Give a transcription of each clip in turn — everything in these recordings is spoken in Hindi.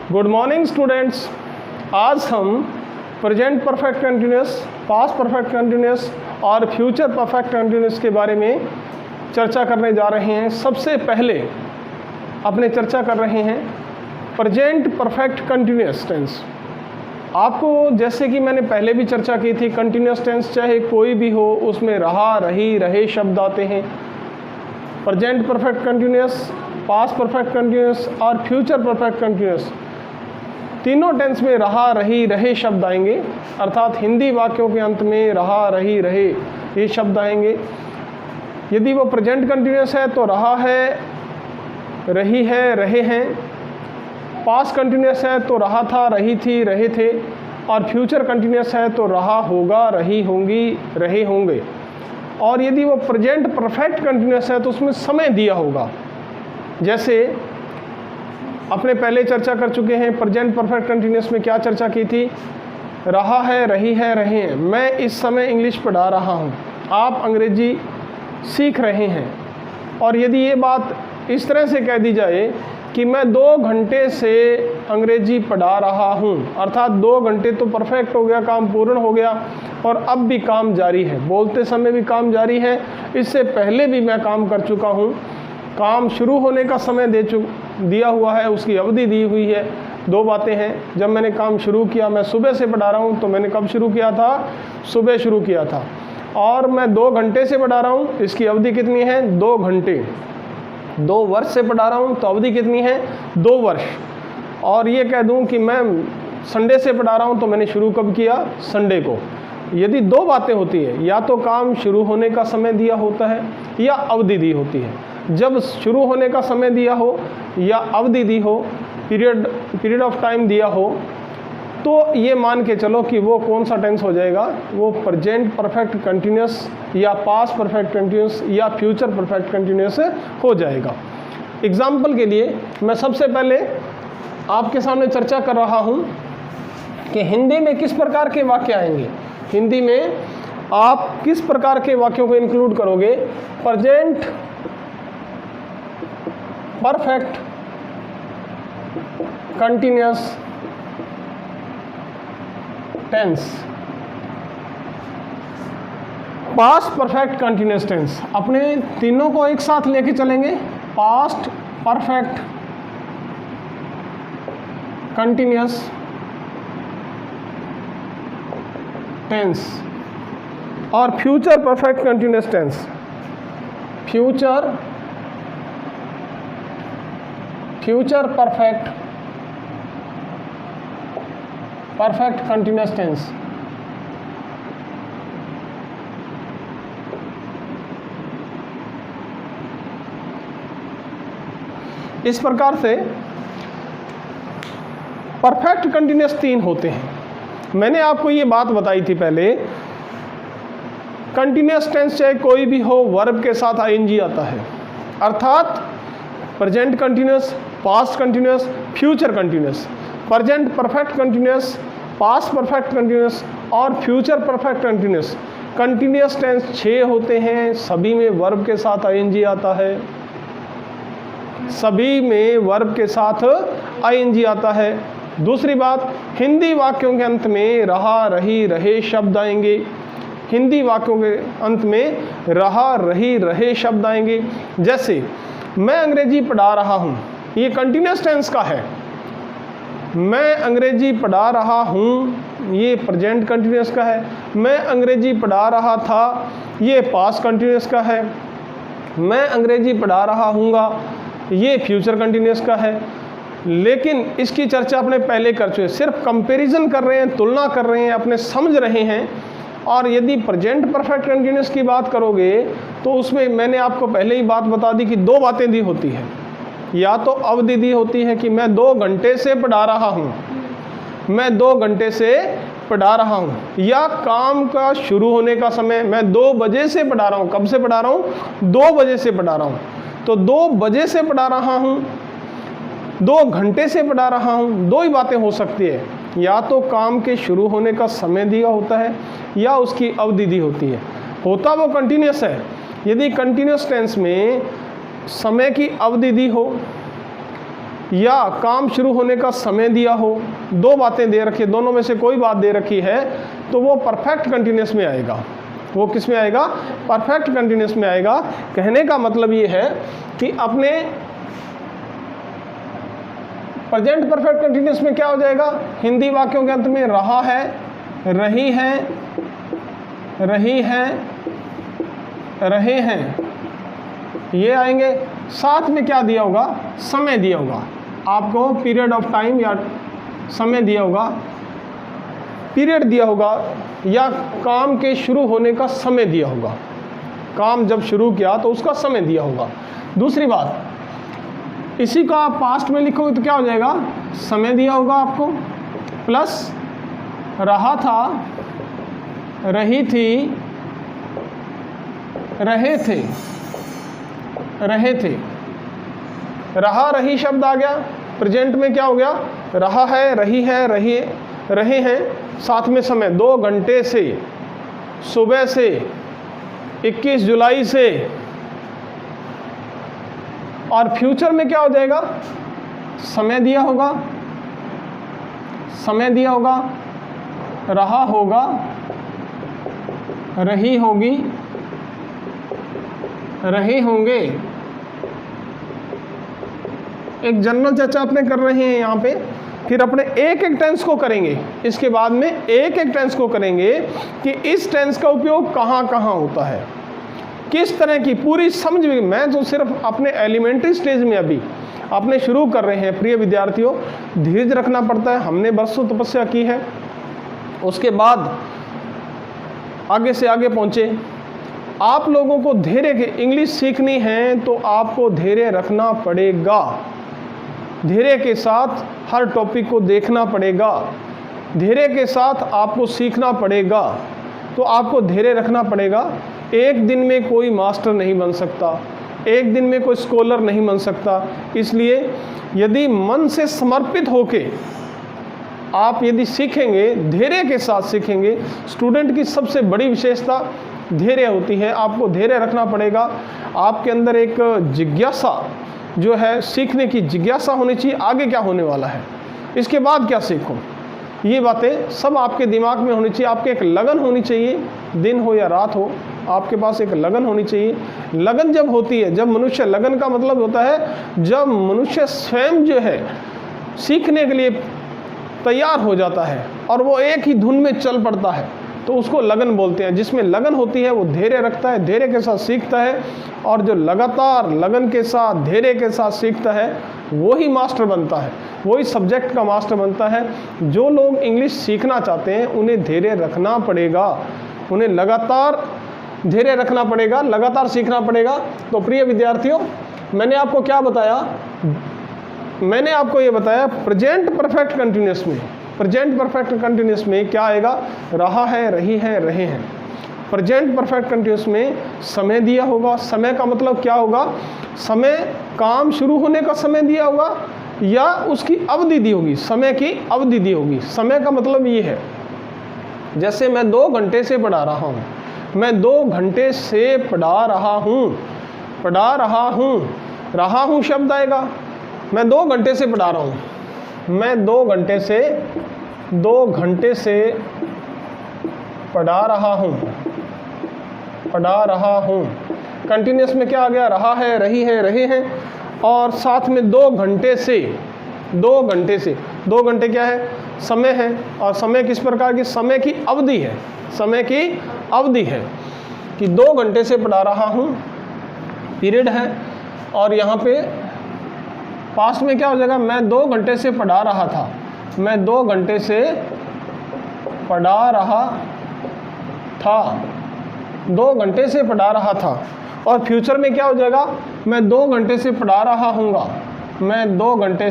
Good morning students. आज हम present perfect continuous, past perfect continuous और फ्यूचर परफेक्ट कंटिन्यूस के बारे में चर्चा करने जा रहे हैं। सबसे पहले अपने चर्चा कर रहे हैं प्रेजेंट परफेक्ट कंटिन्यूस टेंस। आपको जैसे कि मैंने पहले भी चर्चा की थी, कंटिन्यूस टेंस चाहे कोई भी हो उसमें रहा, रही, रहे शब्द आते हैं। Present perfect continuous, past perfect continuous और फ्यूचर परफेक्ट कंटिन्यूस, तीनों टेंस में रहा, रही, रहे शब्द आएंगे। अर्थात हिंदी वाक्यों के अंत में रहा, रही, रहे ये शब्द आएंगे। यदि वो प्रेजेंट कंटिन्यूस है तो रहा है, रही है, रहे हैं। पास्ट कंटिन्यूस है तो रहा था, रही थी, रहे थे। और फ्यूचर कंटिन्यूस है तो रहा होगा, रही होंगी, रहे होंगे। और यदि वो प्रेजेंट परफेक्ट कंटिन्यूस है तो उसमें समय दिया होगा। जैसे अपने पहले चर्चा कर चुके हैं, प्रेजेंट परफेक्ट कंटिन्यूस में क्या चर्चा की थी? रहा है, रही है, रहे हैं। मैं इस समय इंग्लिश पढ़ा रहा हूँ, आप अंग्रेजी सीख रहे हैं। और यदि ये बात इस तरह से कह दी जाए कि मैं 2 घंटे से अंग्रेजी पढ़ा रहा हूँ, अर्थात 2 घंटे तो परफेक्ट हो गया, काम पूर्ण हो गया और अब भी काम जारी है। बोलते समय भी काम जारी है, इससे पहले भी मैं काम कर चुका हूँ। काम शुरू होने का समय दिया हुआ है, उसकी अवधि दी हुई है। 2 बातें हैं। जब मैंने काम शुरू किया, मैं सुबह से पढ़ा रहा हूँ तो मैंने कब शुरू किया था? सुबह शुरू किया था। और मैं 2 घंटे से पढ़ा रहा हूँ, इसकी अवधि कितनी है? 2 घंटे। 2 वर्ष से पढ़ा रहा हूँ तो अवधि कितनी है? 2 वर्ष। और ये कह दूँ कि मैं संडे से पढ़ा रहा हूँ तो मैंने शुरू कब किया? संडे को। यदि 2 बातें होती है, या तो काम शुरू होने का समय दिया होता है या अवधि दी होती है। जब शुरू होने का समय दिया हो या अवधि दी हो, पीरियड ऑफ टाइम दिया हो, तो ये मान के चलो कि वो कौन सा टेंस हो जाएगा? वो प्रेजेंट परफेक्ट कंटिन्यूस या पास्ट परफेक्ट कंटिन्यूस या फ्यूचर परफेक्ट कंटिन्यूस हो जाएगा। एग्जाम्पल के लिए मैं सबसे पहले आपके सामने चर्चा कर रहा हूँ कि हिंदी में किस प्रकार के वाक्य आएंगे। हिंदी में आप किस प्रकार के वाक्यों को इंक्लूड करोगे? Present perfect continuous tense, past perfect continuous tense. अपने तीनों को एक साथ लेके चलेंगे। पास्ट परफेक्ट कंटिन्यूस टेंस और future perfect continuous tense. Future perfect continuous tense. इस प्रकार से परफेक्ट कंटिन्यूस 3 होते हैं। मैंने आपको ये बात बताई थी पहले, कंटिन्यूस टेंस चाहे कोई भी हो, वर्ब के साथ आईएनजी आता है। अर्थात present continuous, past continuous, future continuous. Present perfect continuous, past perfect continuous और future perfect continuous. Continuous tense 6 होते हैं, सभी में वर्ब के साथ आईएनजी आता है। सभी में वर्ब के साथ आईएनजी आता है। दूसरी बात, हिंदी वाक्यों के अंत में रहा, रही, रहे शब्द आएंगे। हिंदी वाक्यों के अंत में रहा, रही, रहे शब्द आएंगे। जैसे मैं अंग्रेजी पढ़ा रहा हूँ, ये कंटिन्यूस टेंस का है। मैं अंग्रेजी पढ़ा रहा हूँ, ये प्रेजेंट कंटिन्यूस का है। मैं अंग्रेजी पढ़ा रहा था, ये पास्ट कंटिन्यूस का है। मैं अंग्रेजी पढ़ा रहा हूँगा, ये फ्यूचर कंटिन्यूस का है। लेकिन इसकी चर्चा अपने पहले कर चुके, सिर्फ कंपैरिजन कर रहे हैं, तुलना कर रहे हैं, अपने समझ रहे हैं। और यदि प्रेजेंट परफेक्ट कंटिन्यूस की बात करोगे तो उसमें मैंने आपको पहले ही बात बता दी कि 2 बातें दी होती है। या तो अवधि दी होती है कि मैं 2 घंटे से पढ़ा रहा हूँ, मैं 2 घंटे से पढ़ा रहा हूँ। या काम का शुरू होने का समय, मैं 2 बजे से पढ़ा रहा हूँ। कब से पढ़ा रहा हूँ? 2 बजे से पढ़ा रहा हूँ। तो 2 बजे से पढ़ा रहा हूँ, 2 घंटे से पढ़ा रहा हूँ। 2 ही बातें हो सकती है। या तो काम के शुरू होने का समय दिया होता है या उसकी अवधि दी होती है। होता वो कंटिन्यूस है। यदि कंटिन्यूस टेंस में समय की अवधि दी हो या काम शुरू होने का समय दिया हो, दो बातें दे रखी है, दोनों में से कोई बात दे रखी है, तो वो परफेक्ट कंटिन्यूस में आएगा। वो किस में आएगा? परफेक्ट कंटिन्यूस में आएगा। कहने का मतलब ये है कि अपने प्रेजेंट परफेक्ट कंटिन्यूस में क्या हो जाएगा? हिंदी वाक्यों के अंत में रहा है, रही है, रही है, रहे हैं, ये आएंगे। साथ में क्या दिया होगा? समय दिया होगा आपको, पीरियड ऑफ टाइम या समय दिया होगा, पीरियड दिया होगा, या काम के शुरू होने का समय दिया होगा। काम जब शुरू किया तो उसका समय दिया होगा। दूसरी बात, इसी को आप पास्ट में लिखोगे तो क्या हो जाएगा? समय दिया होगा आपको, प्लस रहा था, रही थी, रहे थे, रहे थे। रहा रही शब्द आ गया। प्रेजेंट में क्या हो गया? रहा है, रही है, रहे हैं, साथ में समय 2 घंटे से, सुबह से, 21 जुलाई से। और फ्यूचर में क्या हो जाएगा? समय दिया होगा, समय दिया होगा, रहा होगा, रही होगी, रहे होंगे। एक जनरल चर्चा अपने कर रहे हैं यहाँ पे, फिर अपने एक एक टेंस को करेंगे। इसके बाद में एक एक टेंस को करेंगे कि इस टेंस का उपयोग कहाँ कहाँ होता है, किस तरह की पूरी समझ में। मैं तो सिर्फ अपने एलिमेंट्री स्टेज में अभी अपने शुरू कर रहे हैं। प्रिय विद्यार्थियों, धीरज रखना पड़ता है। हमने बरसों तपस्या की है, उसके बाद आगे से आगे पहुँचे। आप लोगों को धैर्य के इंग्लिश सीखनी है तो आपको धैर्य रखना पड़ेगा। धैर्य के साथ हर टॉपिक को देखना पड़ेगा, धैर्य के साथ आपको सीखना पड़ेगा। तो आपको धैर्य रखना पड़ेगा। एक दिन में कोई मास्टर नहीं बन सकता, एक दिन में कोई स्कॉलर नहीं बन सकता। इसलिए यदि मन से समर्पित होके आप यदि सीखेंगे, धैर्य के साथ सीखेंगे। स्टूडेंट की सबसे बड़ी विशेषता धैर्य होती है। आपको धैर्य रखना पड़ेगा। आपके अंदर एक जिज्ञासा जो है, सीखने की जिज्ञासा होनी चाहिए। आगे क्या होने वाला है, इसके बाद क्या सीखूं, ये बातें सब आपके दिमाग में होनी चाहिए। आपके एक लगन होनी चाहिए, दिन हो या रात हो, आपके पास एक लगन होनी चाहिए। लगन जब होती है, जब मनुष्य, लगन का मतलब होता है जब मनुष्य स्वयं जो है सीखने के लिए तैयार हो जाता है और वो एक ही धुन में चल पड़ता है, तो उसको लगन बोलते हैं। जिसमें लगन होती है वो धैर्य रखता है, धैर्य के साथ सीखता है। और जो लगातार लगन के साथ, धैर्य के साथ सीखता है, वो ही मास्टर बनता है, वही सब्जेक्ट का मास्टर बनता है। जो लोग इंग्लिश सीखना चाहते हैं उन्हें धैर्य रखना पड़ेगा, उन्हें लगातार धैर्य रखना पड़ेगा, लगातार सीखना पड़ेगा। तो प्रिय विद्यार्थियों, मैंने आपको क्या बताया? मैंने आपको ये बताया प्रेजेंट परफेक्ट कंटिन्यूस में, प्रेजेंट परफेक्ट कंटिन्यूस में क्या आएगा? रहा है, रही है, रहे हैं। प्रेजेंट परफेक्ट कंटिन्यूस में समय दिया होगा। समय का मतलब क्या होगा? समय काम शुरू होने का समय दिया होगा या उसकी अवधि दी होगी, समय की अवधि दी होगी। समय का मतलब ये है, जैसे मैं 2 घंटे से पढ़ा रहा हूँ, मैं 2 घंटे से पढ़ा रहा हूँ, पढ़ा रहा हूँ शब्द आएगा। मैं 2 घंटे से पढ़ा रहा हूँ, मैं 2 घंटे से पढ़ा रहा हूँ। कंटिन्यूस में क्या आ गया? रहा है, रही है, रहे हैं। और साथ में 2 घंटे से, 2 घंटे क्या है? समय है। और समय किस प्रकार की? समय की अवधि है, समय की अवधि है कि 2 घंटे से पढ़ा रहा हूँ, पीरियड है। और यहाँ पे पास्ट में क्या हो जाएगा? मैं 2 घंटे से पढ़ा रहा था, मैं 2 घंटे से पढ़ा रहा था, 2 घंटे से पढ़ा रहा था। और फ्यूचर में क्या हो जाएगा? मैं 2 घंटे से पढ़ा रहा हूँगा, मैं 2 घंटे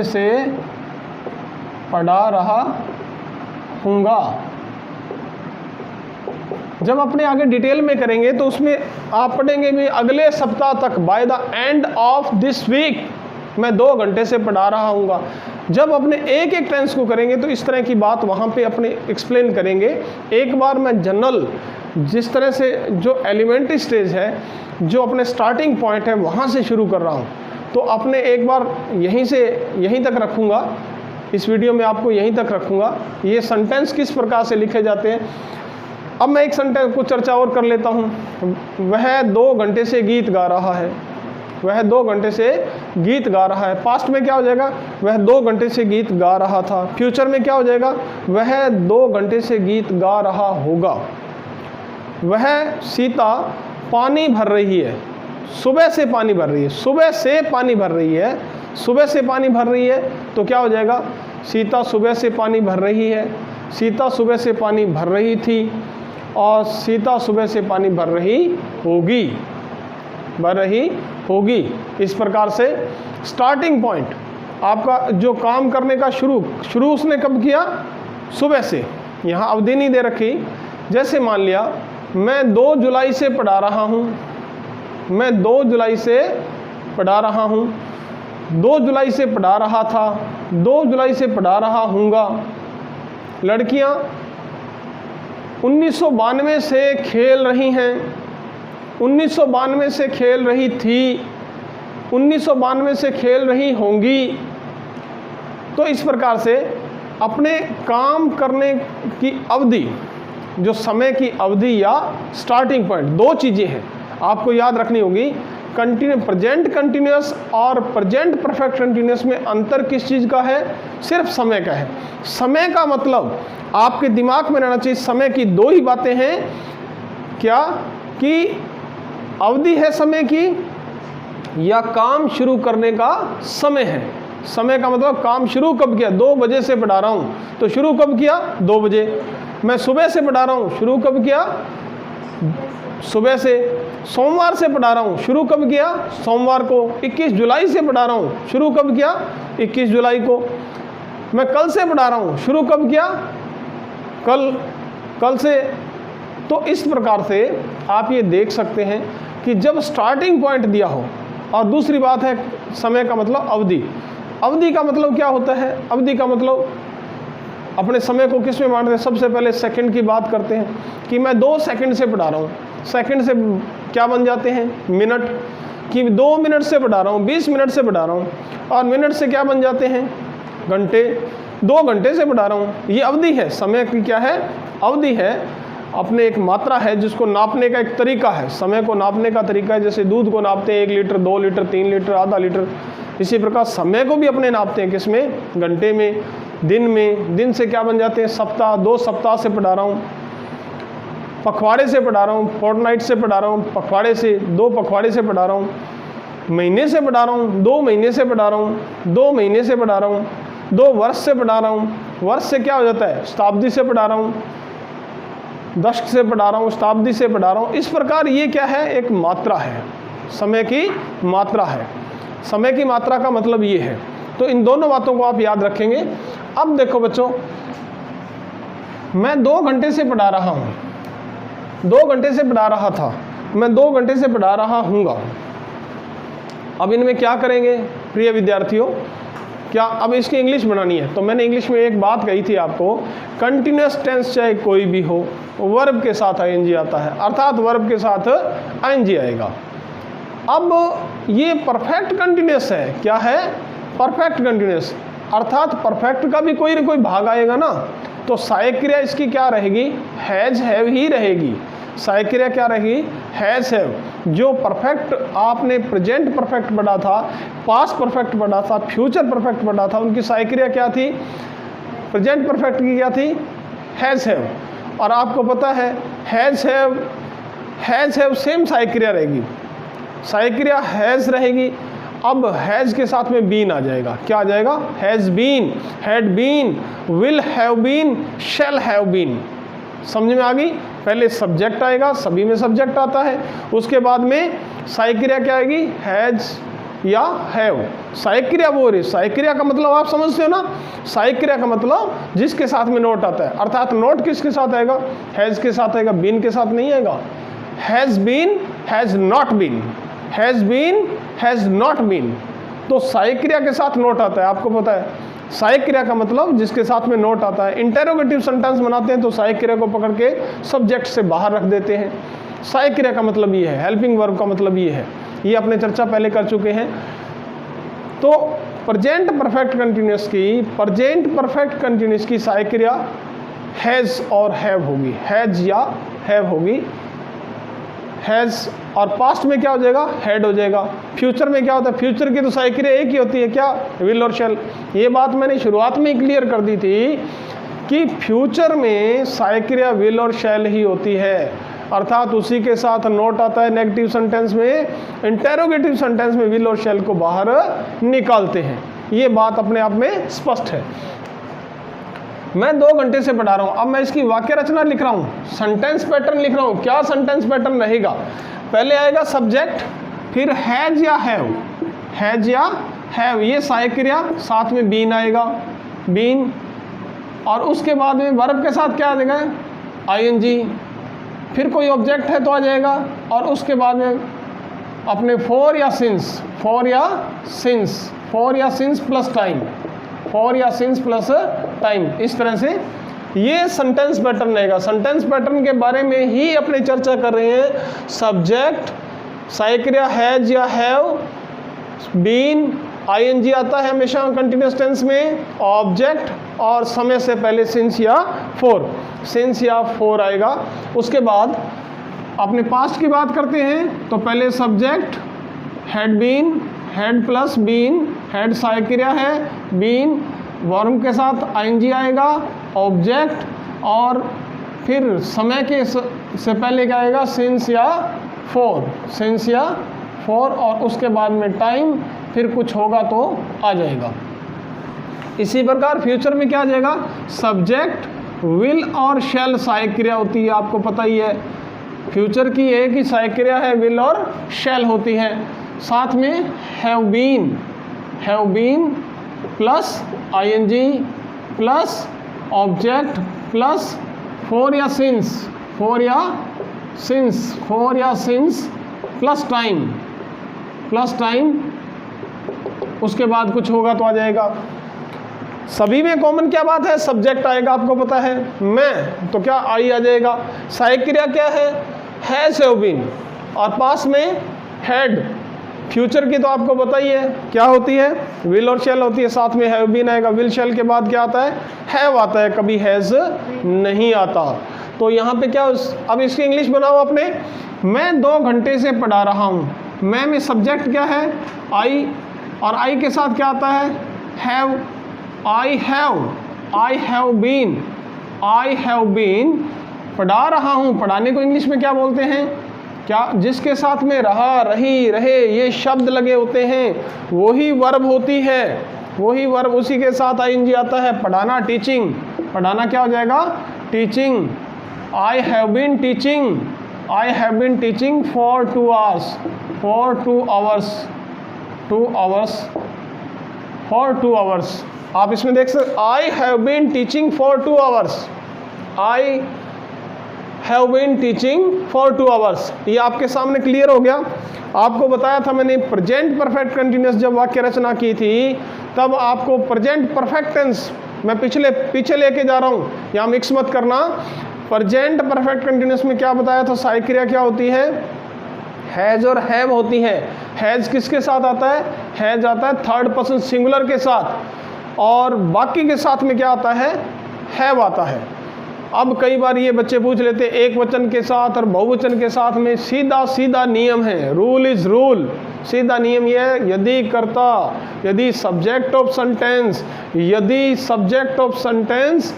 से पढ़ा रहा हूँगा। जब अपने आगे डिटेल में करेंगे तो उसमें आप पढ़ेंगे भी अगले सप्ताह तक, by the end of this week मैं 2 घंटे से पढ़ा रहा हूँगा। जब अपने एक एक टेंस को करेंगे तो इस तरह की बात वहाँ पे अपने एक्सप्लेन करेंगे। एक बार मैं जनरल जिस तरह से जो एलिमेंट्री स्टेज है, जो अपने स्टार्टिंग पॉइंट है, वहाँ से शुरू कर रहा हूँ। तो अपने एक बार यहीं से यहीं तक रखूँगा, इस वीडियो में आपको यहीं तक रखूँगा। ये सेंटेंस किस प्रकार से लिखे जाते हैं। अब मैं एक सेंटेंस को चर्चा और कर लेता हूँ। वह 2 घंटे से गीत गा रहा है। वह 2 घंटे से गीत गा रहा है। पास्ट में क्या हो जाएगा, वह 2 घंटे से गीत गा रहा था। फ्यूचर में क्या हो जाएगा, वह 2 घंटे से गीत गा रहा होगा। वह सीता पानी भर रही है। सुबह से पानी भर रही है, सुबह से पानी भर रही है, सुबह से पानी भर रही है। तो क्या हो जाएगा, सीता सुबह से पानी भर रही है, सीता सुबह से पानी भर रही थी, और सीता सुबह से पानी भर रही होगी, भर रही होगी। इस प्रकार से स्टार्टिंग पॉइंट आपका जो काम करने का शुरू उसने कब किया, सुबह से। यहाँ अवधि नहीं दे रखी। जैसे मान लिया मैं 2 जुलाई से पढ़ा रहा हूँ, मैं 2 जुलाई से पढ़ा रहा हूँ, 2 जुलाई से पढ़ा रहा था, 2 जुलाई से पढ़ा रहा हूँगा। लड़कियाँ 1992 से खेल रही हैं, 1992 से खेल रही थी, 1992 से खेल रही होंगी। तो इस प्रकार से अपने काम करने की अवधि, जो समय की अवधि या स्टार्टिंग पॉइंट, 2 चीज़ें हैं आपको याद रखनी होगी। प्रेजेंट कंटिन्यूअस और प्रेजेंट परफेक्ट कंटिन्यूअस में अंतर किस चीज़ का है, सिर्फ समय का है। समय का मतलब आपके दिमाग में रहना चाहिए, समय की 2 ही बातें हैं। क्या कि अवधि है समय की, या काम शुरू करने का समय है। समय का मतलब काम शुरू कब किया, 2 बजे से पढ़ा रहा हूँ, तो शुरू कब किया, 2 बजे। मैं सुबह से पढ़ा रहा हूँ, शुरू कब किया, सुबह से। सोमवार से पढ़ा रहा हूँ, शुरू कब किया, सोमवार को। 21 जुलाई से पढ़ा रहा हूँ, शुरू कब किया, 21 जुलाई को। मैं कल से पढ़ा रहा हूँ, शुरू कब किया, कल से। तो इस प्रकार से आप ये देख सकते हैं कि जब स्टार्टिंग पॉइंट दिया हो, और दूसरी बात है समय का मतलब अवधि। अवधि का मतलब क्या होता है, अवधि का मतलब अपने समय को किस में बांटते हैं। सबसे पहले सेकंड की बात करते हैं कि मैं 2 सेकंड से पढ़ा रहा हूँ। सेकंड से क्या बन जाते हैं, मिनट। कि 2 मिनट से पढ़ा रहा हूँ, 20 मिनट से पढ़ा रहा हूँ, और मिनट से क्या बन जाते हैं, घंटे। 2 घंटे से पढ़ा रहा हूँ, ये अवधि है। समय की क्या है, अवधि है। अपने एक मात्रा है जिसको नापने का एक तरीका है। समय को नापने का तरीका है, जैसे दूध को नापते हैं 1 लीटर, 2 लीटर, 3 लीटर, आधा लीटर। इसी प्रकार समय को भी अपने नापते हैं, किसमें, घंटे में, दिन में। दिन से क्या बन जाते हैं, सप्ताह। 2 सप्ताह से पढ़ा रहा हूँ, पखवाड़े से पढ़ा रहा हूँ, फोर्टनाइट से पढ़ा रहा हूँ, पखवाड़े से, 2 पखवाड़े से पढ़ा रहा हूँ। महीने से पढ़ा रहा हूँ, 2 महीने से पढ़ा रहा हूँ, 2 महीने से पढ़ा रहा हूँ, 2 वर्ष से पढ़ा रहा हूँ। वर्ष से क्या हो जाता है, शताब्दी से पढ़ा रहा हूँ, दशक से पढ़ा रहा हूँ, शताब्दी से पढ़ा रहा हूँ। इस प्रकार ये क्या है, एक मात्रा है, समय की मात्रा है। समय की मात्रा का मतलब ये है। तो इन दोनों बातों को आप याद रखेंगे। अब देखो बच्चों, मैं 2 घंटे से पढ़ा रहा हूँ, 2 घंटे से पढ़ा रहा था, मैं 2 घंटे से पढ़ा रहा हूँगा। अब इनमें क्या करेंगे प्रिय विद्यार्थियों, क्या अब इसकी इंग्लिश बनानी है। तो मैंने इंग्लिश में एक बात कही थी आपको, कंटिन्यूअस टेंस चाहे कोई भी हो, वर्ब के साथ आईएनजी आता है, अर्थात वर्ब के साथ आईएनजी आएगा। अब ये परफेक्ट कंटिन्यूअस है, क्या है, परफेक्ट कंटिन्यूअस, अर्थात परफेक्ट का भी कोई न कोई भाग आएगा ना। तो सहायक क्रिया इसकी क्या रहेगी, हैज हैव ही रहेगी। सहायक क्रिया क्या रहेगी, हैज हैव। जो परफेक्ट आपने प्रेजेंट परफेक्ट पढ़ा था, पास्ट परफेक्ट पढ़ा था, फ्यूचर परफेक्ट पढ़ा था, उनकी सहायक क्रिया क्या थी, प्रेजेंट परफेक्ट की क्या थी, हैज हैव। और आपको पता है हैज हैव सेम सहायक क्रिया रहेगी, सहायक क्रिया हैज रहेगी। अब हैज के साथ में बीन आ जाएगा, क्या आ जाएगा, has been, had been, will have been, shall have been. समझ में आ गई। पहले सब्जेक्ट आएगा, सभी में सब्जेक्ट आता है, उसके बाद में सहायक क्रिया क्या आएगी, हैज या हैव। सहायक क्रिया वो रही, सहायक क्रिया का मतलब आप समझते हो ना, सहायक क्रिया का मतलब जिसके साथ में नोट आता है, अर्थात नोट किसके साथ आएगा, हैज के साथ आएगा, बीन के साथ नहीं आएगा। Has been, has not been, has been, has not been. तो सहायक क्रिया के साथ नोट आता है, आपको पता है। सहायक क्रिया का मतलब जिसके साथ में नोट आता है। इंटेरोगेटिव सेंटेंस बनाते हैं तो सहायक क्रिया को पकड़ के सब्जेक्ट से बाहर रख देते हैं। सहायक क्रिया का मतलब ये है, हेल्पिंग वर्ब का मतलब ये है। ये अपने चर्चा पहले कर चुके हैं। तो प्रेजेंट परफेक्ट कंटिन्यूस की सहायक क्रिया हैज़ और हैव होगी, हैज़ या हैव होगी। हैज़ और पास्ट में क्या हो जाएगा, हैड हो जाएगा। फ्यूचर में क्या होता है, फ्यूचर की तो सहायक क्रिया एक ही होती है, क्या, विल और शैल। ये बात मैंने शुरुआत में ही क्लियर कर दी थी कि फ्यूचर में सहायक क्रिया विल और शैल ही होती है, अर्थात उसी के साथ नोट आता है नेगेटिव सेंटेंस में, इंटेरोगेटिव सेंटेंस में विल और शैल को बाहर निकालते हैं। ये बात अपने आप में स्पष्ट है। मैं 2 घंटे से पढ़ा रहा हूँ, अब मैं इसकी वाक्य रचना लिख रहा हूँ, सेंटेंस पैटर्न लिख रहा हूँ। क्या सेंटेंस पैटर्न रहेगा, पहले आएगा सब्जेक्ट, फिर हैज या हैव, हैज या हैव ये सहायक क्रिया, साथ में बीन आएगा, बीन, और उसके बाद में वर्ब के साथ क्या आ जाएगा, आईएनजी, फिर कोई ऑब्जेक्ट है तो आ जाएगा, और उसके बाद में अपने फॉर या सिंस, फॉर या सिंस प्लस टाइम, फॉर या सिंस प्लस टाइम। इस तरह से ये सेंटेंस पैटर्न रहेगा। सेंटेंस पैटर्न के बारे में ही अपने चर्चा कर रहे हैं। सब्जेक्ट, सहायक क्रिया हैज या हैव, बीन, आईएनजी आता है हमेशा कंटिन्यूअस टेंस में, ऑब्जेक्ट, और समय से पहले सिंस या फोर आएगा। उसके बाद अपने पास्ट की बात करते हैं तो पहले subject had been, had plus been, had सहायक क्रिया है, बीन वर्ब के साथ आईएनजी आएगा, ऑब्जेक्ट, और फिर समय के से पहले क्या आएगा, सिंस या फोर, और उसके बाद में टाइम, फिर कुछ होगा तो आ जाएगा। इसी प्रकार फ्यूचर में क्या आ जाएगा, सब्जेक्ट, विल और शैल सहायक क्रिया होती है, आपको पता ही है। फ्यूचर की एक ही सहायक क्रिया है, विल और शैल होती है। साथ में have been plus ING plus object plus for या सिंस प्लस टाइम, उसके बाद कुछ होगा तो आ जाएगा। सभी में कॉमन क्या बात है, सब्जेक्ट आएगा, आपको पता है। मैं तो क्या, आई आ जाएगा। सहायक क्रिया क्या है, हैज, हैव बीन, और पास में हैड। फ्यूचर की तो आपको पता ही है क्या होती है, विल और शैल होती है, साथ में हैव बीन आएगा। विल शैल के बाद क्या आता है, हैव आता है, कभी हैज नहीं आता। तो यहाँ पे क्या, अब इसकी इंग्लिश बनाओ अपने। मैं 2 घंटे से पढ़ा रहा हूँ, मैं में सब्जेक्ट क्या है, आई, और आई के साथ क्या आता है, हैव। आई हैव बीन, पढ़ा रहा हूँ। पढ़ाने को इंग्लिश में क्या बोलते हैं, क्या, जिसके साथ में रहा, रही, रहे ये शब्द लगे होते हैं, वही वर्ब होती है, वही वर्ब, उसी के साथ आईएनजी आता है। पढ़ाना, टीचिंग, पढ़ाना क्या हो जाएगा, teaching. I have been teaching for 2 hours. आप इसमें देख सकते, I have been teaching for 2 hours, I have been teaching for 2 hours. ये आपके सामने क्लियर हो गया। आपको बताया था मैंने, प्रेजेंट परफेक्ट कंटिन्यूअस जब वाक्य रचना की थी, तब आपको प्रेजेंट परफेक्ट टेंस, मैं पीछे लेके जा रहा हूँ, यहाँ मिक्स मत करना। प्रेजेंट परफेक्ट कंटिन्यूअस में क्या बताया था, सहायक क्रिया क्या होती है, हैज और हैव होती है। हैज किसके साथ आता है, हैज आता है थर्ड पर्सन सिंगुलर के साथ, और बाकी के साथ में क्या आता है, हैव आता है। अब कई बार ये बच्चे पूछ लेते, एक वचन के साथ और बहुवचन के साथ में सीधा नियम है, रूल इज रूल। सीधा नियम ये है, यदि subject of sentence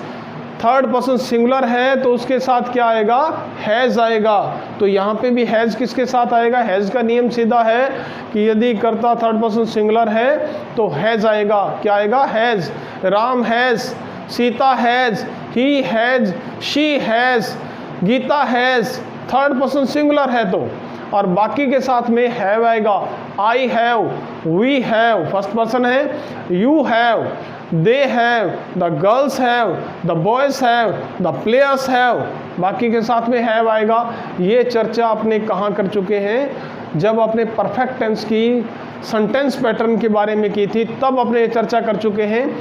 third person singular है तो उसके साथ क्या आएगा, हैज़ आएगा। तो यहाँ पे भी हैज़ किसके साथ आएगा, हैज़ का नियम सीधा है कि यदि कर्ता थर्ड पर्सन सिंगुलर है तो हैज़ आएगा। क्या आएगा, has. Ram has, Sita has, he has, she has, Geeta has, third person singular है तो, और बाकी के साथ में हैव आएगा। I have, we have first person है, you have, they have, the girls have, the boys have, the players have, बाकी के साथ में हैव आएगा। ये चर्चा अपने कहाँ कर चुके हैं, जब अपने परफेक्ट टेंस की सेंटेंस पैटर्न के बारे में की थी तब अपने चर्चा कर चुके हैं।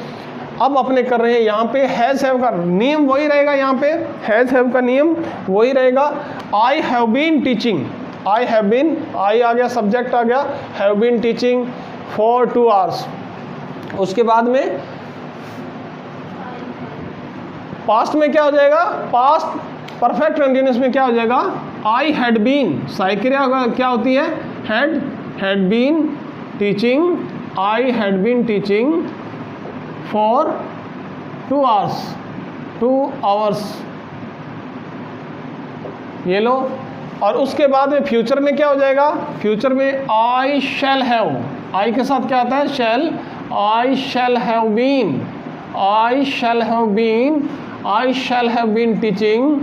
अब अपने कर रहे हैं यहाँ पे हैज़ हैव का नियम वही रहेगा, यहाँ पे हैज़ हैव का नियम वही रहेगा। I have been teaching, I have been, I आ गया, सब्जेक्ट आ गया, have been teaching, for 2 hours. उसके बाद में पास्ट में क्या हो जाएगा, पास्ट परफेक्ट कंटिन्यूअस में क्या हो जाएगा, आई हैड बीन, सहायक क्रिया क्या होती है, had been teaching, I had been teaching for 2 hours, ये लो। और उसके बाद में फ्यूचर में क्या हो जाएगा, फ्यूचर में आई शैल हैव, आई के साथ क्या आता है, shall, I shall have been, I shall have been, I shall have been teaching,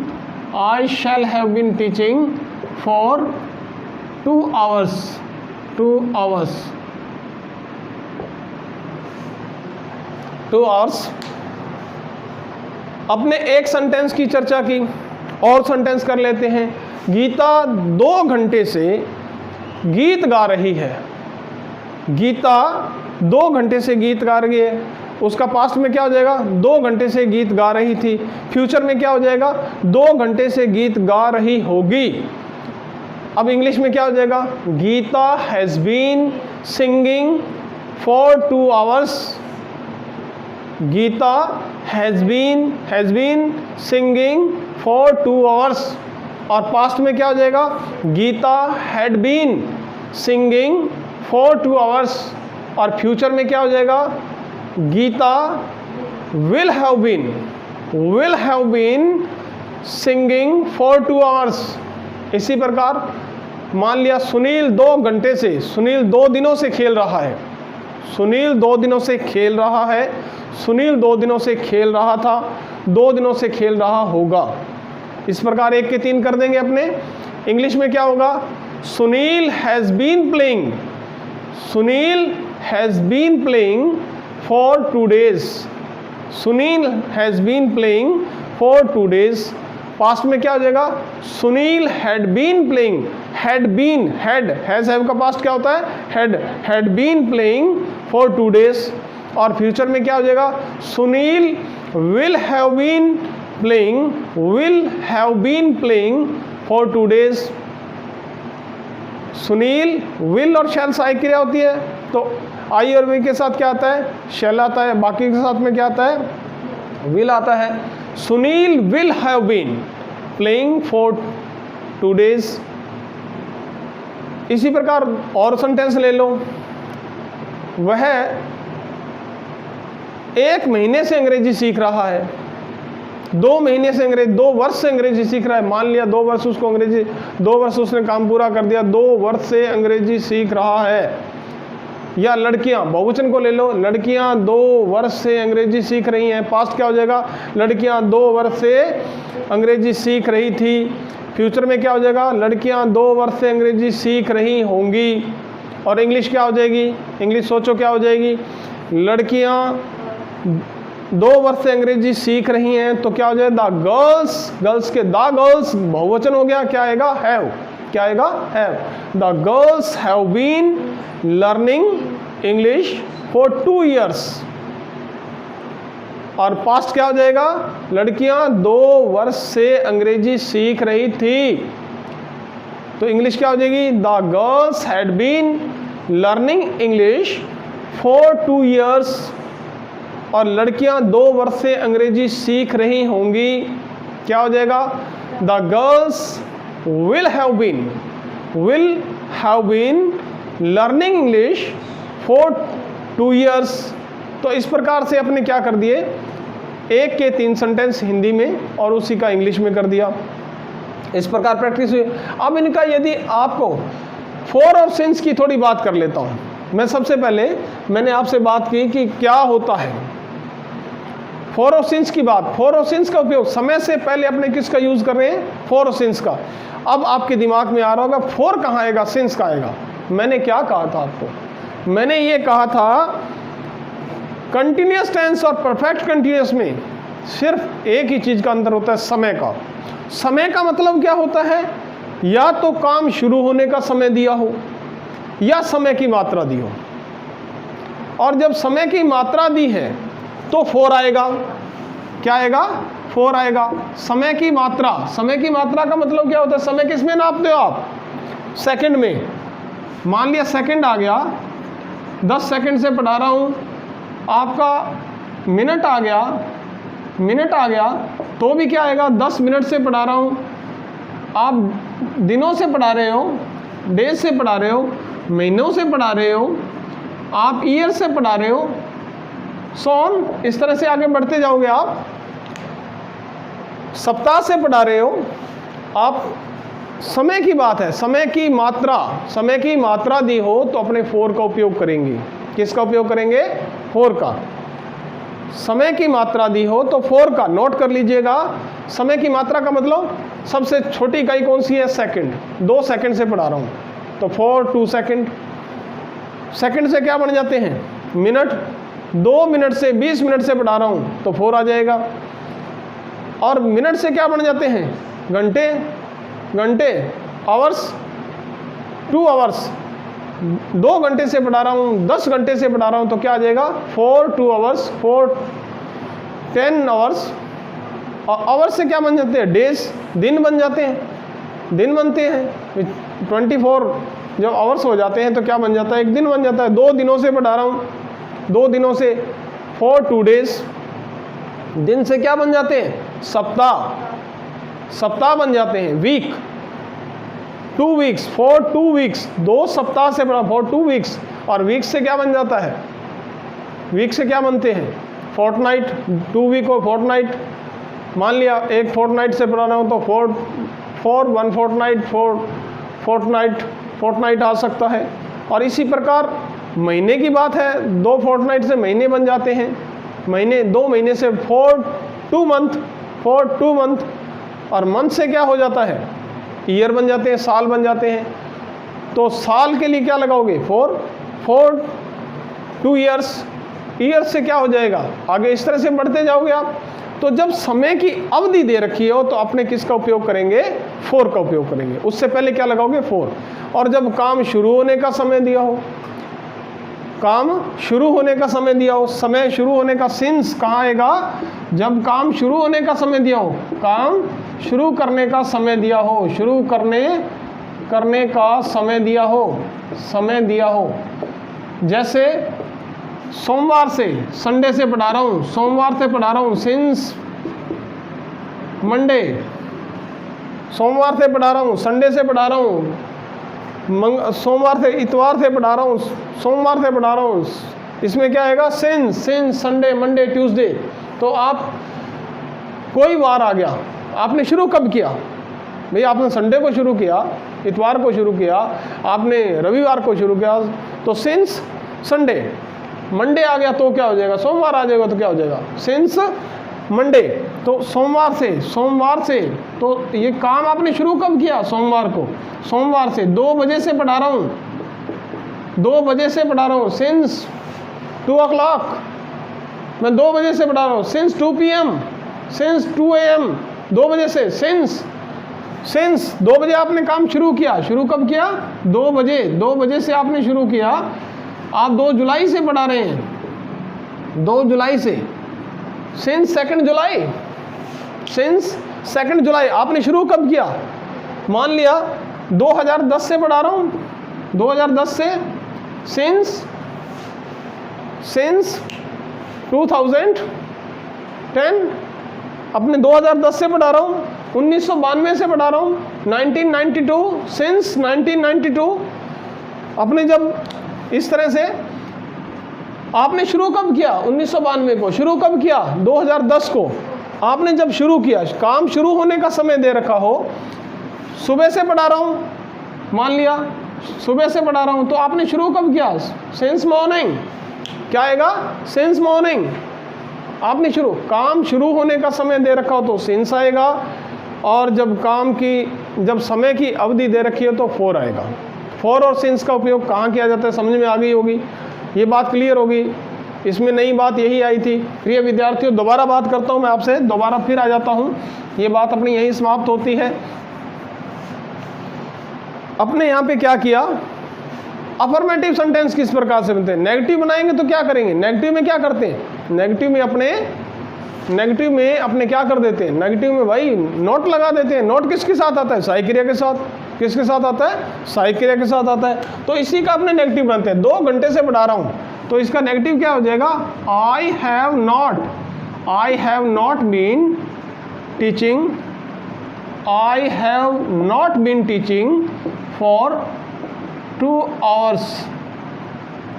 I shall have been teaching for 2 hours, 2 hours, 2 hours. अपने एक सेंटेंस की चर्चा की, और सेंटेंस कर लेते हैं। गीता 2 घंटे से गीत गा रही है, गीता 2 घंटे से गीत गा रही है। उसका पास्ट में क्या हो जाएगा, 2 घंटे से गीत गा रही थी। फ्यूचर में क्या हो जाएगा, 2 घंटे से गीत गा रही होगी। अब इंग्लिश में क्या हो जाएगा, Gita has been singing for 2 hours, Gita has been singing for 2 hours. और पास्ट में क्या हो जाएगा, Gita had been singing for 2 hours. और फ्यूचर में क्या हो जाएगा, Gita will have been singing for 2 hours. इसी प्रकार मान लिया सुनील 2 घंटे से, सुनील 2 दिनों से खेल रहा है, सुनील 2 दिनों से खेल रहा है, सुनील 2 दिनों से खेल रहा था, 2 दिनों से खेल रहा होगा। इस प्रकार 1 के 3 कर देंगे अपने। इंग्लिश में क्या होगा, Sunil has been playing, Sunil has been playing for 2 days, Sunil has been playing for 2 days. Past में क्या हो जाएगा, Sunil had been playing, has have का पास्ट क्या होता है, had been playing for 2 days. और फ्यूचर में क्या हो जाएगा, Sunil will have been playing for 2 days. Sunil, will और शैल सहायक क्रिया होती है, तो आई और वी के साथ क्या आता है, शैल आता है, बाकी के साथ में क्या आता है, विल आता है। Sunil will have been playing for 2 days. इसी प्रकार और सेंटेंस ले लो, वह 1 महीने से अंग्रेजी सीख रहा है, 2 महीने से अंग्रेजी, 2 वर्ष से अंग्रेजी सीख रहा है। मान लिया 2 वर्ष उसको अंग्रेजी, 2 वर्ष उसने काम पूरा कर दिया, 2 वर्ष से अंग्रेजी सीख रहा है। या लड़कियां, बहुवचन को ले लो, लड़कियां 2 वर्ष से अंग्रेजी सीख रही हैं। पास्ट क्या हो जाएगा, लड़कियां 2 वर्ष से अंग्रेजी सीख रही थी। फ्यूचर में क्या हो जाएगा, लड़कियां 2 वर्ष से अंग्रेजी सीख रही होंगी। और इंग्लिश क्या हो जाएगी, इंग्लिश सोचो क्या हो जाएगी, लड़कियां 2 वर्ष से अंग्रेजी सीख रही हैं, तो क्या हो जाएगा, द गर्ल्स, गर्ल्स के द गर्ल्स बहुवचन हो गया, क्या आएगा, हैव, क्या आएगा, have. The girls have been learning English for 2 years। और पास्ट क्या हो जाएगा, लड़कियां 2 वर्ष से अंग्रेजी सीख रही थी, तो इंग्लिश क्या हो जाएगी, the girls had been learning English for 2 years। और लड़कियां 2 वर्ष से अंग्रेजी सीख रही होंगी, क्या हो जाएगा, the girls will have been learning English for 2 years। तो इस प्रकार से अपने क्या कर दिए, 1 के 3 सेंटेंस हिंदी में और उसी का इंग्लिश में कर दिया। इस प्रकार प्रैक्टिस हुई। अब इनका यदि आपको फॉर और सिंस की थोड़ी बात कर लेता हूँ। मैं सबसे पहले मैंने आपसे बात की कि क्या होता है फॉर और सिंस की बात। फॉर और सिंस का उपयोग समय से पहले अपने किसका यूज़ कर रहे हैं, फॉर और सिंस का। अब आपके दिमाग में आ रहा होगा फॉर कहाँ आएगा, सिंस कहाँ आएगा। मैंने क्या कहा था आपको, मैंने ये कहा था कंटिन्यूअस टेंस और परफेक्ट कंटिन्यूअस में सिर्फ एक ही चीज़ का अंतर होता है, समय का। समय का मतलब क्या होता है, या तो काम शुरू होने का समय दिया हो या समय की मात्रा दी हो। और जब समय की मात्रा दी है तो फॉर आएगा। क्या आएगा, फॉर आएगा। समय की मात्रा, समय की मात्रा का मतलब क्या होता है, समय किस में नापते हो आप, सेकंड में। मान लिया सेकंड आ गया 10 सेकंड से पढ़ा रहा हूँ, आपका मिनट आ गया तो भी क्या आएगा, 10 मिनट से पढ़ा रहा हूँ, आप दिनों से पढ़ा रहे हो, डेज से पढ़ा रहे हो, महीनों से पढ़ा रहे हो, आप ईयर से पढ़ा रहे हो, सॉन इस तरह से आगे बढ़ते जाओगे। आप सप्ताह से पढ़ा रहे हो, आप समय की बात है, समय की मात्रा दी हो तो अपने फोर का उपयोग करेंगे। किसका उपयोग करेंगे? फोर का। समय की मात्रा दी हो तो फोर का, नोट कर लीजिएगा। समय की मात्रा का मतलब सबसे छोटी इकाई कौन सी है? सेकंड। 2 सेकंड से पढ़ा रहा हूँ तो 4 2 सेकंड। सेकंड से क्या बन जाते हैं? मिनट। 2 मिनट से 20 मिनट से पढ़ा रहा हूँ तो 4 आ जाएगा। और मिनट से क्या बन जाते हैं? घंटे। Hours, 2 hours. 2 घंटे से पढ़ा रहा हूँ, 10 घंटे से पढ़ा रहा हूँ तो क्या आ जाएगा? 4 2 आवर्स, 4 10 आवर्स। और आवर्स से क्या बन जाते हैं? डेज, दिन बन जाते हैं, दिन बनते हैं। 24 जब आवर्स हो जाते हैं तो क्या बन जाता है? एक दिन बन जाता है। 2 दिनों से पढ़ा रहा हूँ, 2 दिनों से 4 2 डेज। दिन से क्या बन जाते हैं? सप्ताह बन जाते हैं। Week, 2 weeks, 4 2 weeks. 2 सप्ताह से पढ़ा 4 2 वीक्स। और वीक से क्या बन जाता है? वीक से क्या बनते हैं? फोर्टनाइट। 2 वीक और फोर्टनाइट। मान लिया एक फोर्टनाइट से पढ़ा रहा हूँ तो 4 1 फोर्टनाइट, 4 फोर्टनाइट आ सकता है। और इसी प्रकार महीने की बात है, 2 फोर्टनाइट से महीने बन जाते हैं। महीने, 2 महीने से 4 2 मंथ। और मंथ से क्या हो जाता है? ईयर बन जाते हैं, साल बन जाते हैं। तो साल के लिए क्या लगाओगे? 4 2 ईयर्स। ईयर्स से क्या हो जाएगा? आगे इस तरह से बढ़ते जाओगे आप। तो जब समय की अवधि दे रखी हो तो अपने किसका उपयोग करेंगे? 4 का उपयोग करेंगे। उससे पहले क्या लगाओगे? 4। और जब काम शुरू होने का समय दिया हो, समय शुरू होने का सिंस कहाँ आएगा? जब काम शुरू होने का समय दिया हो, काम शुरू करने का समय दिया हो, शुरू करने का समय दिया हो। जैसे सोमवार से, संडे से पढ़ा रहा हूँ, सोमवार से पढ़ा रहा हूँ, सिंस मंडे। सोमवार से पढ़ा रहा हूँ, संडे से पढ़ा रहा हूँ, सोमवार से, इतवार से पढ़ा रहा हूँ, सोमवार से पढ़ा रहा हूँ। इसमें क्या आएगा? Since Sunday Monday Tuesday. तो आप कोई वार आ गया, आपने शुरू कब किया? भाई आपने संडे को शुरू किया, इतवार को शुरू किया, आपने रविवार को शुरू किया, तो सिंस संडे। मंडे आ गया तो क्या हो जाएगा? सोमवार आ जाएगा तो क्या हो जाएगा? Since Monday. तो सोमवार से तो ये काम आपने शुरू कब किया? सोमवार से 2 बजे से पढ़ा रहा हूँ, 2 बजे से पढ़ा रहा हूँ। सिंस 2 o'clock, मैं 2 बजे से पढ़ा रहा हूँ। सिंस 2 PM, सिंस 2 AM, 2 बजे से। सिंस 2 बजे आपने काम शुरू किया। शुरू कब किया? 2 बजे से आपने शुरू किया। आप 2 जुलाई से पढ़ा रहे हैं, 2 जुलाई से। सिंस 2 जुलाई आपने शुरू कब किया? मान लिया 2010 से पढ़ा रहा हूँ, 2010 से। सिंस 2010 अपने 2010 से पढ़ा रहा हूँ। 1992 से पढ़ा रहा हूँ, 1992, सिंस 1992। अपने जब इस तरह से आपने शुरू कब किया? 1992 को। शुरू कब किया? 2010 को। आपने जब शुरू किया, काम शुरू होने का समय दे रखा हो, सुबह से पढ़ा रहा हूँ, मान लिया सुबह से पढ़ा रहा हूँ, तो आपने शुरू कब किया? Since morning. क्या आएगा? Since morning. आपने काम शुरू होने का समय दे रखा हो तो सिंस आएगा। और जब समय की अवधि दे रखी है तो 4 आएगा। 4 और सिंस का उपयोग कहाँ किया जाता है समझ में आ गई होगी, ये बात क्लियर होगी। इसमें नई बात यही आई थी। प्रिय विद्यार्थियों, दोबारा बात करता हूँ मैं आपसे, दोबारा फिर आ जाता हूँ। ये बात अपनी यहीं समाप्त होती है। अपने यहाँ पे क्या किया? अफर्मेटिव सेंटेंस किस प्रकार से बनते हैं? नेगेटिव बनाएंगे तो क्या करेंगे? नेगेटिव में क्या करते हैं? नेगेटिव में अपने नेगेटिव में अपने क्या कर देते हैं, नेगेटिव में भाई नोट लगा देते हैं। नोट किसके साथ आता है, सहायक क्रिया के साथ। किसके साथ आता है, सहायक क्रिया के साथ आता है। तो इसी का अपने नेगेटिव बनते हैं। 2 घंटे से पढ़ा रहा हूँ, तो इसका नेगेटिव क्या हो जाएगा, I have not been teaching, I have not been teaching for 2 hours।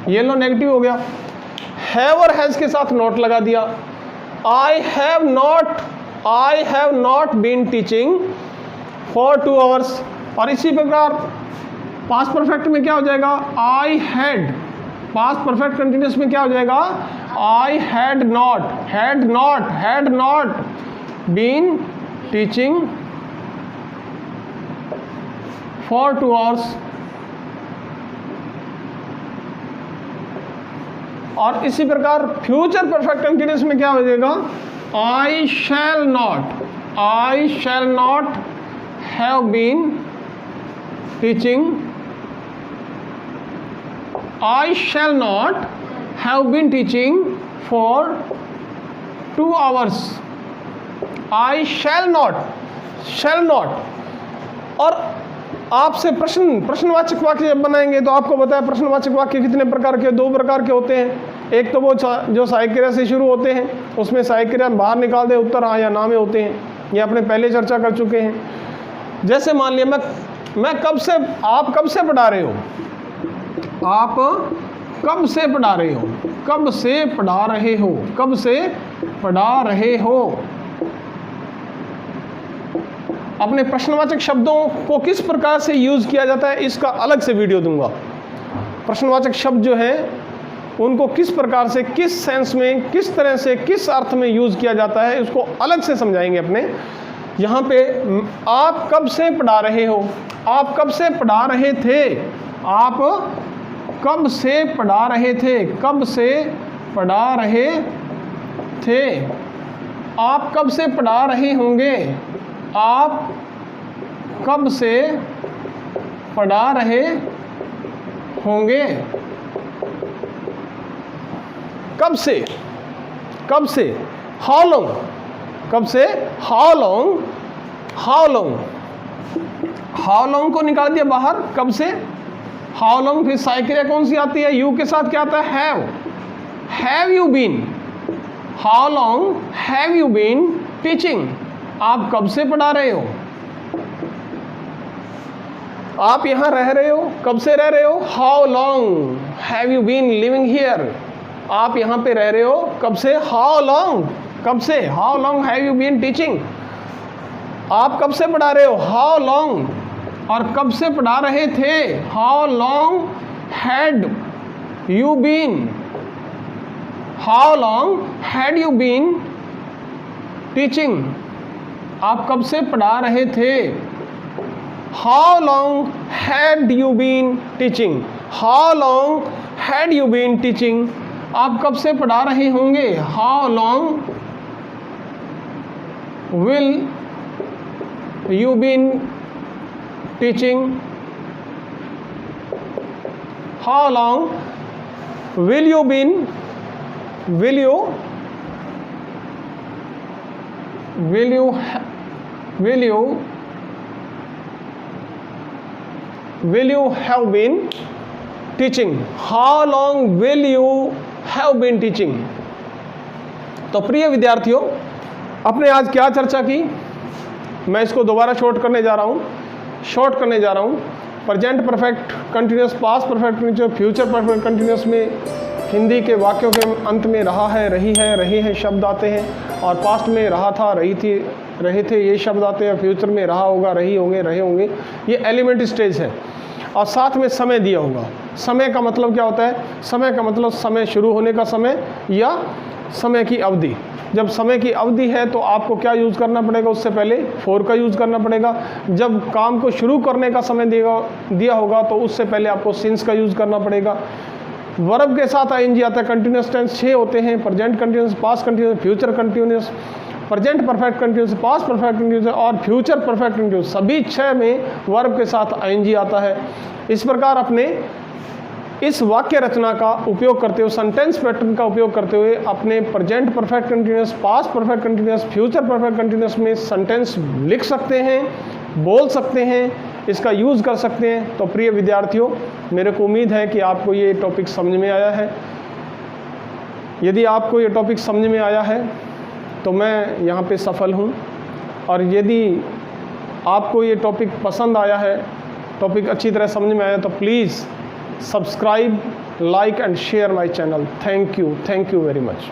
ये लो नेगेटिव हो गया। हैव और हैज़ के साथ नोट लगा दिया। I have not been teaching for 2 hours। और इसी प्रकार पास्ट परफेक्ट में क्या हो जाएगा, I had. Past perfect continuous में क्या हो जाएगा, I had not been teaching for 2 hours। और इसी प्रकार फ्यूचर परफेक्ट कंटिन्यूस में क्या हो जाएगा, I shall not have been teaching, I shall not have been teaching for 2 hours। I shall not. और आपसे प्रश्नवाचक वाक्य जब बनाएंगे तो आपको बताया प्रश्नवाचक वाक्य कितने प्रकार के, 2 प्रकार के होते हैं। एक तो वो जो सहायक क्रिया से शुरू होते हैं, उसमें सहायक क्रिया बाहर निकाल दे, उत्तर हाँ या ना में होते हैं। ये अपने पहले चर्चा कर चुके हैं। जैसे मान लिया मैं कब से, आप कब से पढ़ा रहे हो, आप कब से पढ़ा रहे हो, कब से पढ़ा रहे हो। अपने प्रश्नवाचक शब्दों को किस प्रकार से यूज़ किया जाता है, इसका अलग से वीडियो दूंगा। प्रश्नवाचक शब्द जो है उनको किस प्रकार से, किस सेंस में, किस तरह से, किस अर्थ में यूज़ किया जाता है, उसको अलग से समझाएंगे अपने। यहाँ पे आप कब से पढ़ा रहे हो, आप कब से पढ़ा रहे थे, आप कब से पढ़ा रहे थे, कब से पढ़ा रहे थे। आप कब से पढ़ा रहे होंगे, आप कब से पढ़ा रहे होंगे। कब से, हाउ लॉन्ग, कब से, हाउ लॉन्ग को निकाल दिया बाहर, कब से, हाउ लॉन्ग। फिर सहायक क्रिया कौन सी आती है, यू के साथ क्या आता है, have you been, how long have you been teaching. आप कब से पढ़ा रहे हो, आप यहां रह रहे हो, कब से रह रहे हो, how long have you been living here. आप यहां पे रह रहे हो, कब से, हाउ लॉन्ग, कब से, how long have you been teaching. आप कब से पढ़ा रहे हो, हाउ लॉन्ग। और कब से पढ़ा रहे थे, how long had you been, how long had you been teaching. आप कब से पढ़ा रहे थे, how long had you been teaching, how long had you been teaching. आप कब से पढ़ा रहे होंगे, how long will you been teaching, how long will you been, will you have been teaching, how long will you have been teaching। तो प्रिय विद्यार्थियों, अपने आज क्या चर्चा की, मैं इसको दोबारा शॉर्ट करने जा रहा हूँ। Present perfect continuous, past perfect continuous, future perfect continuous में हिंदी के वाक्यों के अंत में रहा है, रही है शब्द आते हैं, और पास्ट में रहा था, रही थी, रहे थे ये शब्द आते हैं। फ्यूचर में रहा होगा, रही होंगे, रहे होंगे, ये एलिमेंट स्टेज है। और साथ में समय दिया होगा। समय का मतलब क्या होता है, समय का मतलब समय शुरू होने का समय या समय की अवधि। जब समय की अवधि है तो आपको क्या यूज़ करना पड़ेगा, उससे पहले फॉर का यूज़ करना पड़ेगा। जब काम को शुरू करने का समय दिया होगा तो उससे पहले आपको सिंस का यूज़ करना पड़ेगा। वर्ब के साथ आईएनजी आता है। कंटिन्यूस टेंस 6 होते हैं, present continuous, past continuous, future continuous, present perfect continuous, past perfect continuous और फ्यूचर परफेक्ट कंटिन्यूस। सभी 6 में वर्ब के साथ आईएनजी आता है। इस प्रकार अपने इस वाक्य रचना का उपयोग करते हुए, सेंटेंस पैटर्न का उपयोग करते हुए अपने present perfect continuous, past perfect continuous, future perfect continuous में सेंटेंस लिख सकते हैं, बोल सकते हैं, इसका यूज़ कर सकते हैं। तो प्रिय विद्यार्थियों, मेरे को उम्मीद है कि आपको ये टॉपिक समझ में आया है। यदि आपको ये टॉपिक समझ में आया है तो मैं यहाँ पे सफल हूँ, और यदि आपको ये टॉपिक पसंद आया है, टॉपिक अच्छी तरह समझ में आया, तो please subscribe, like and share my channel. Thank you very much.